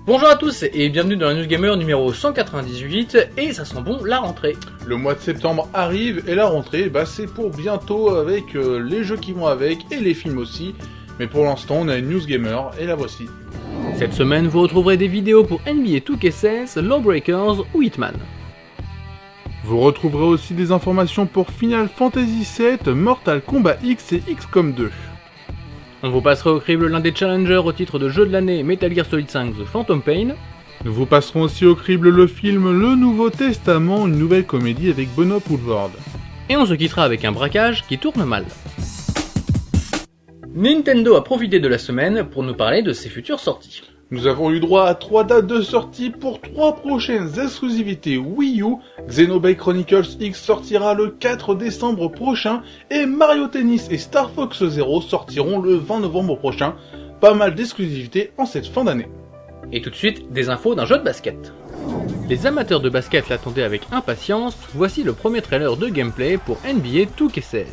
Bonjour à tous et bienvenue dans la News Gamer numéro 198 et ça sent bon la rentrée. Le mois de septembre arrive et la rentrée, c'est pour bientôt avec les jeux qui vont avec et les films aussi. Mais pour l'instant on a une News Gamer et la voici. Cette semaine vous retrouverez des vidéos pour NBA 2K16, Lawbreakers ou Hitman. Vous retrouverez aussi des informations pour Final Fantasy VII, Mortal Kombat X et XCOM 2. On vous passera au crible l'un des challengers au titre de jeu de l'année Metal Gear Solid 5 The Phantom Pain. Nous vous passerons aussi au crible le film Le Nouveau Testament, une nouvelle comédie avec Bono Woodward. Et on se quittera avec un braquage qui tourne mal. Nintendo a profité de la semaine pour nous parler de ses futures sorties. Nous avons eu droit à 3 dates de sortie pour 3 prochaines exclusivités Wii U. Xenoblade Chronicles X sortira le 4 décembre prochain et Mario Tennis et Star Fox Zero sortiront le 20 novembre prochain. Pas mal d'exclusivités en cette fin d'année. Et tout de suite, des infos d'un jeu de basket. Les amateurs de basket l'attendaient avec impatience, voici le premier trailer de gameplay pour NBA 2K16.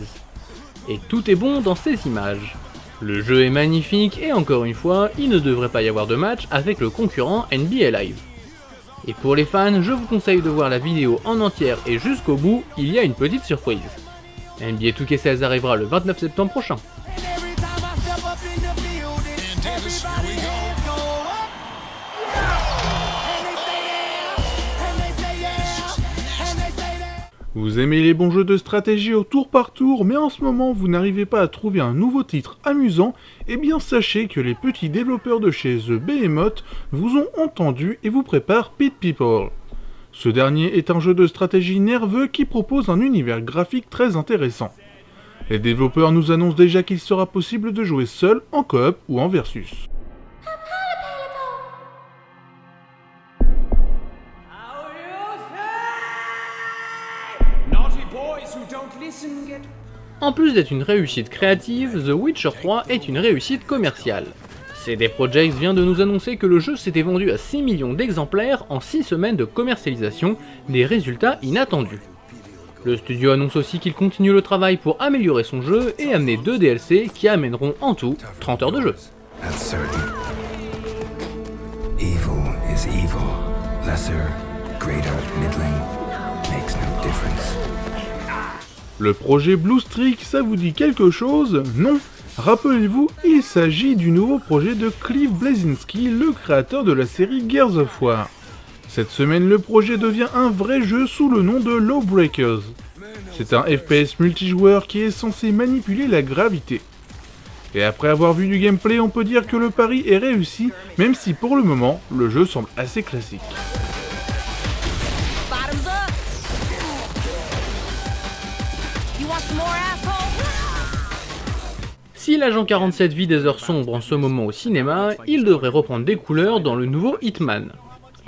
Et tout est bon dans ces images. Le jeu est magnifique et encore une fois, il ne devrait pas y avoir de match avec le concurrent NBA Live. Et pour les fans, je vous conseille de voir la vidéo en entière et jusqu'au bout, il y a une petite surprise. NBA 2K16 arrivera le 29 septembre prochain. Vous aimez les bons jeux de stratégie au tour par tour, mais en ce moment vous n'arrivez pas à trouver un nouveau titre amusant, eh bien sachez que les petits développeurs de chez The Behemoth vous ont entendu et vous préparent Pit People. Ce dernier est un jeu de stratégie nerveux qui propose un univers graphique très intéressant. Les développeurs nous annoncent déjà qu'il sera possible de jouer seul, en coop ou en versus. En plus d'être une réussite créative, The Witcher 3 est une réussite commerciale. CD Projekt vient de nous annoncer que le jeu s'était vendu à 6 millions d'exemplaires en 6 semaines de commercialisation, des résultats inattendus. Le studio annonce aussi qu'il continue le travail pour améliorer son jeu et amener 2 DLC qui amèneront en tout 30 heures de jeu. Evil is evil. Lesser, greater, middling makes no difference. Le projet Blue Streak, ça vous dit quelque chose? Non. Rappelez-vous, il s'agit du nouveau projet de Cliff Bleszinski, le créateur de la série Gears of War. Cette semaine, le projet devient un vrai jeu sous le nom de Lawbreakers. C'est un FPS multijoueur qui est censé manipuler la gravité. Et après avoir vu du gameplay, on peut dire que le pari est réussi, même si pour le moment, le jeu semble assez classique. Si l'agent 47 vit des heures sombres en ce moment au cinéma, il devrait reprendre des couleurs dans le nouveau Hitman.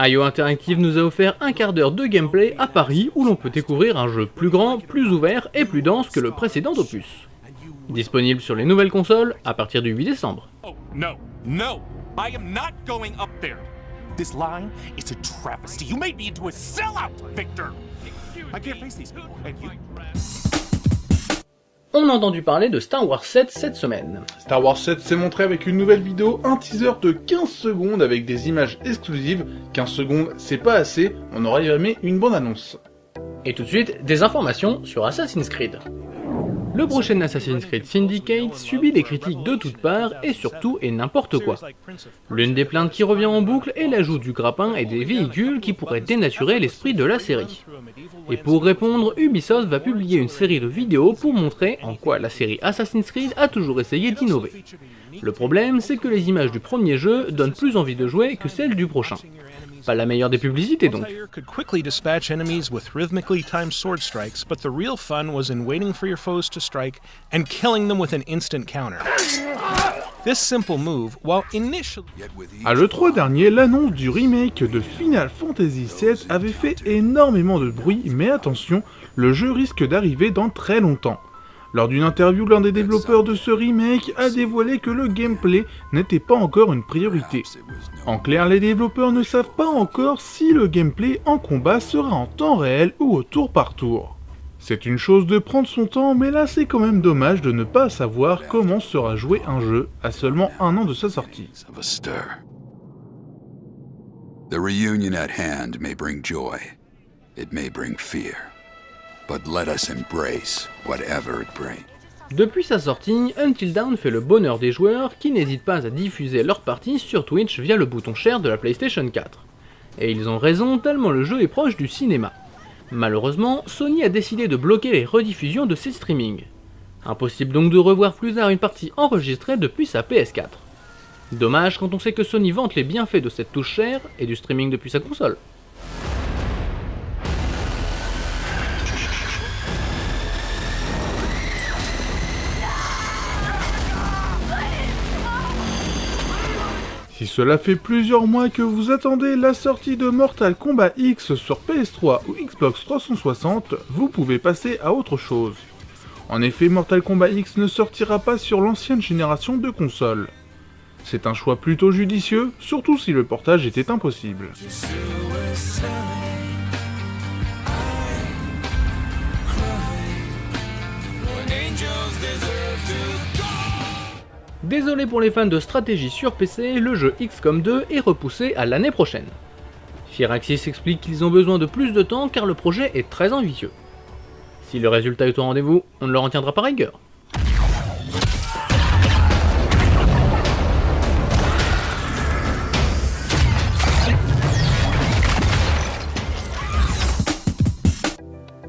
IO Interactive nous a offert un quart d'heure de gameplay à Paris où l'on peut découvrir un jeu plus grand, plus ouvert et plus dense que le précédent opus. Disponible sur les nouvelles consoles à partir du 8 décembre. Oh, no, no, I am not going up there. This line is a travesty. You made me into a sellout, Victor. I can't face these people, and you... On a entendu parler de Star Wars 7 cette semaine. Star Wars 7 s'est montré avec une nouvelle vidéo, un teaser de 15 secondes avec des images exclusives. 15 secondes, c'est pas assez, on aurait jamais une bonne annonce. Et tout de suite, des informations sur Assassin's Creed. Le prochain Assassin's Creed Syndicate subit des critiques de toutes parts et surtout et n'importe quoi. L'une des plaintes qui revient en boucle est l'ajout du grappin et des véhicules qui pourraient dénaturer l'esprit de la série. Et pour répondre, Ubisoft va publier une série de vidéos pour montrer en quoi la série Assassin's Creed a toujours essayé d'innover. Le problème, c'est que les images du premier jeu donnent plus envie de jouer que celles du prochain. Pas la meilleure des publicités donc. Could quickly dispatch enemies with rhythmically timed sword strikes, but the real fun was in waiting for your foes to strike and killing them with an instant counter. This simple move, while initially... À l'E3 dernier, l'annonce du remake de Final Fantasy VII avait fait énormément de bruit, mais attention, le jeu risque d'arriver dans très longtemps. Lors d'une interview, l'un des développeurs de ce remake a dévoilé que le gameplay n'était pas encore une priorité. En clair, les développeurs ne savent pas encore si le gameplay en combat sera en temps réel ou au tour par tour. C'est une chose de prendre son temps, mais là c'est quand même dommage de ne pas savoir comment sera joué un jeu à seulement un an de sa sortie. The reunion at hand may bring joy. It may bring fear. But let us embrace whatever it brings. Depuis sa sortie, Until Dawn fait le bonheur des joueurs qui n'hésitent pas à diffuser leurs parties sur Twitch via le bouton share de la PlayStation 4. Et ils ont raison tellement le jeu est proche du cinéma. Malheureusement, Sony a décidé de bloquer les rediffusions de ses streamings. Impossible donc de revoir plus tard une partie enregistrée depuis sa PS4. Dommage quand on sait que Sony vante les bienfaits de cette touche share et du streaming depuis sa console. Si cela fait plusieurs mois que vous attendez la sortie de Mortal Kombat X sur PS3 ou Xbox 360, vous pouvez passer à autre chose. En effet, Mortal Kombat X ne sortira pas sur l'ancienne génération de consoles. C'est un choix plutôt judicieux, surtout si le portage était impossible. Désolé pour les fans de stratégie sur PC, le jeu XCOM 2 est repoussé à l'année prochaine. Firaxis explique qu'ils ont besoin de plus de temps car le projet est très ambitieux. Si le résultat est au rendez-vous, on ne le retiendra pas rigueur.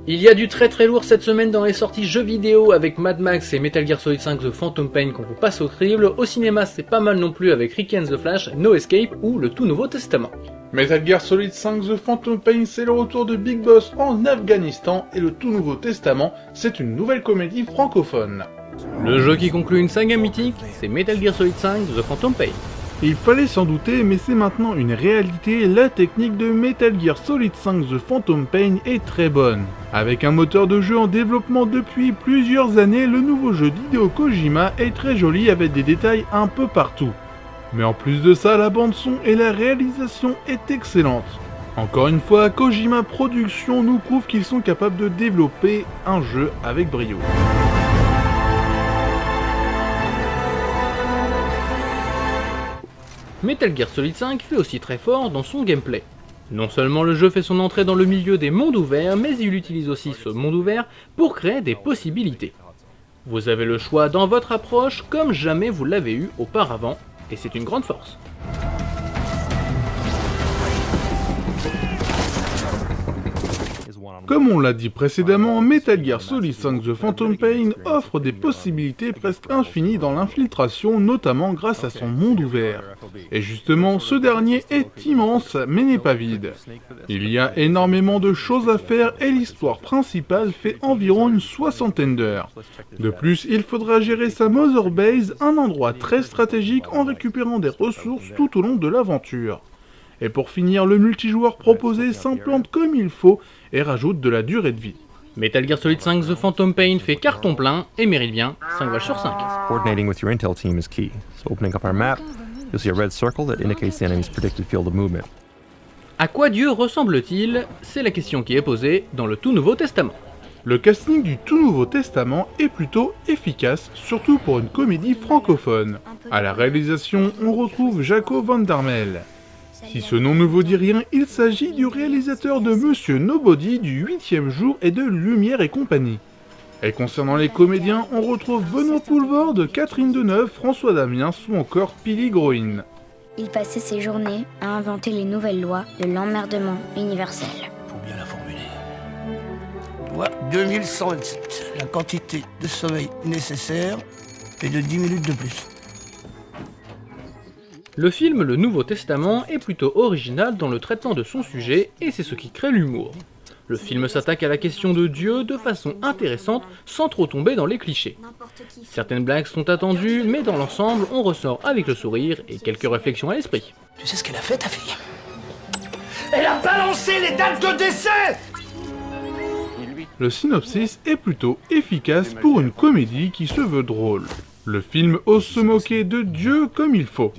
Il y a du très lourd cette semaine dans les sorties jeux vidéo avec Mad Max et Metal Gear Solid 5 The Phantom Pain qu'on vous passe au crible. Au cinéma c'est pas mal non plus avec Ricky and the Flash, No Escape ou le tout nouveau Testament. Metal Gear Solid 5 The Phantom Pain, c'est le retour de Big Boss en Afghanistan et le tout nouveau Testament, c'est une nouvelle comédie francophone. Le jeu qui conclut une saga mythique, c'est Metal Gear Solid 5 The Phantom Pain. Il fallait s'en douter, mais c'est maintenant une réalité, la technique de Metal Gear Solid 5 The Phantom Pain est très bonne. Avec un moteur de jeu en développement depuis plusieurs années, le nouveau jeu d'Hideo Kojima est très joli avec des détails un peu partout. Mais en plus de ça, la bande son et la réalisation est excellente. Encore une fois, Kojima Productions nous prouve qu'ils sont capables de développer un jeu avec brio. Metal Gear Solid 5 fait aussi très fort dans son gameplay. Non seulement le jeu fait son entrée dans le milieu des mondes ouverts, mais il utilise aussi ce monde ouvert pour créer des possibilités. Vous avez le choix dans votre approche comme jamais vous l'avez eu auparavant, et c'est une grande force. Comme on l'a dit précédemment, Metal Gear Solid 5 The Phantom Pain offre des possibilités presque infinies dans l'infiltration, notamment grâce à son monde ouvert. Et justement, ce dernier est immense, mais n'est pas vide. Il y a énormément de choses à faire et l'histoire principale fait environ une 60aine d'heures. De plus, il faudra gérer sa Mother Base, un endroit très stratégique en récupérant des ressources tout au long de l'aventure. Et pour finir, le multijoueur proposé s'implante comme il faut et rajoute de la durée de vie. Metal Gear Solid 5 The Phantom Pain fait carton plein et mérite bien 5 balles sur 5. Coordinating with your intel team is key. So opening up our map, you'll see a red circle that indicates the enemy's predicted field of movement. À quoi Dieu ressemble-t-il? C'est la question qui est posée dans le tout nouveau Testament. Le casting du tout nouveau Testament est plutôt efficace, surtout pour une comédie francophone. À la réalisation, on retrouve Jaco van der Mel. Si ce nom ne vous dit rien, il s'agit du réalisateur de Monsieur Nobody, du 8e jour et de Lumière et compagnie. Et concernant les comédiens, on retrouve Benoît Poulvorde, Catherine Deneuve, François Damiens ou encore Pili Groin. Il passait ses journées à inventer les nouvelles lois de l'emmerdement universel. Faut bien la formuler. Loi 2127. La quantité de sommeil nécessaire est de 10 minutes de plus. Le film Le Nouveau Testament est plutôt original dans le traitement de son sujet et c'est ce qui crée l'humour. Le film s'attaque à la question de Dieu de façon intéressante sans trop tomber dans les clichés. Certaines blagues sont attendues mais dans l'ensemble on ressort avec le sourire et quelques réflexions à l'esprit. Tu sais ce qu'elle a fait ta fille? Elle a balancé les dates de décès! Le synopsis est plutôt efficace pour une comédie qui se veut drôle. Le film ose se moquer de Dieu comme il faut.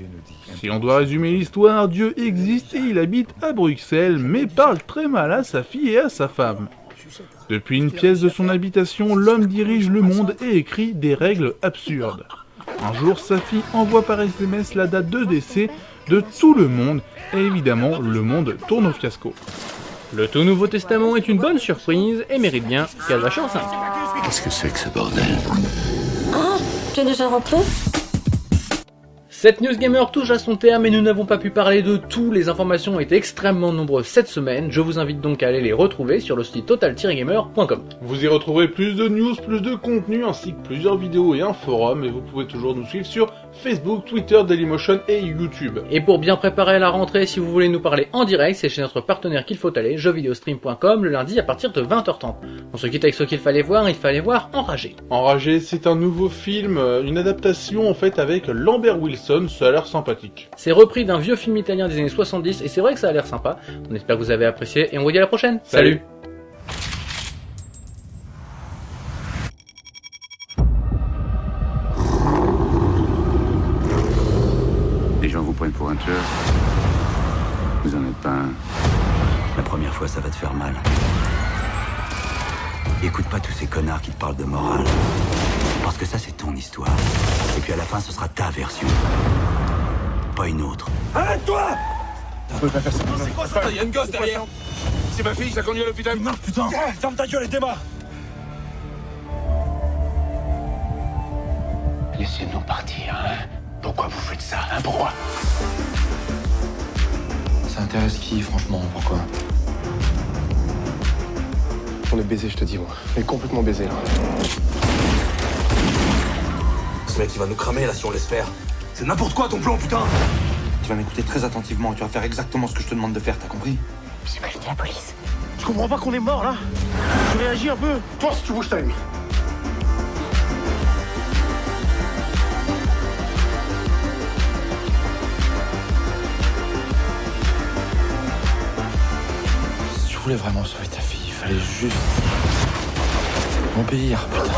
Si on doit résumer l'histoire, Dieu existe et il habite à Bruxelles, mais parle très mal à sa fille et à sa femme. Depuis une pièce de son habitation, l'homme dirige le monde et écrit des règles absurdes. Un jour, sa fille envoie par SMS la date de décès, de tout le monde, et évidemment le monde tourne au fiasco. Le tout Nouveau Testament est une bonne surprise et mérite bien 4 en 5. Qu'est-ce que c'est que ce bordel? Ah, tu es déjà rentré? Cette News Gamer touche à son terme et nous n'avons pas pu parler de tout, les informations ont été extrêmement nombreuses cette semaine, je vous invite donc à aller les retrouver sur le site total-gamer.com. Vous y retrouverez plus de news, plus de contenu, ainsi que plusieurs vidéos et un forum, et vous pouvez toujours nous suivre sur Facebook, Twitter, Dailymotion et YouTube. Et pour bien préparer la rentrée, si vous voulez nous parler en direct, c'est chez notre partenaire qu'il faut aller, jeuxvideostream.com, le lundi à partir de 20h30. On se quitte avec ce qu'il fallait voir Enragé. Enragé, c'est un nouveau film, une adaptation en fait avec Lambert Wilson, ça a l'air sympathique. C'est repris d'un vieux film italien des années 70 et c'est vrai que ça a l'air sympa. On espère que vous avez apprécié et on vous dit à la prochaine. Salut. Les gens vous prennent pour un tueur. Vous en êtes pas un. La première fois, ça va te faire mal. Écoute pas tous ces connards qui te parlent de morale. Parce que ça, c'est ton histoire. Et puis à la fin, ce sera ta version. Pas une autre. Arrête-toi! On peut pas faire ça. C'est quoi ça? Il y a une gosse derrière. C'est ma fille, je la conduis à l'hôpital. Non, putain! Ferme ta gueule et démarre! Laissez-nous partir, hein. Pourquoi vous faites ça, hein? Pourquoi? Ça intéresse qui, franchement? Pourquoi? On est baisé, je te dis, moi. On est complètement baisé, là. Ce mec, il va nous cramer, là, si on laisse faire. C'est n'importe quoi, ton plan, putain! Tu vas m'écouter très attentivement et tu vas faire exactement ce que je te demande de faire, t'as compris? J'ai prévenu la police. Tu comprends pas qu'on est mort, là? Tu réagis un peu? Toi, si tu bouges, t'as une. Si tu voulais vraiment sauver ta fille, il fallait juste m'obéir, putain.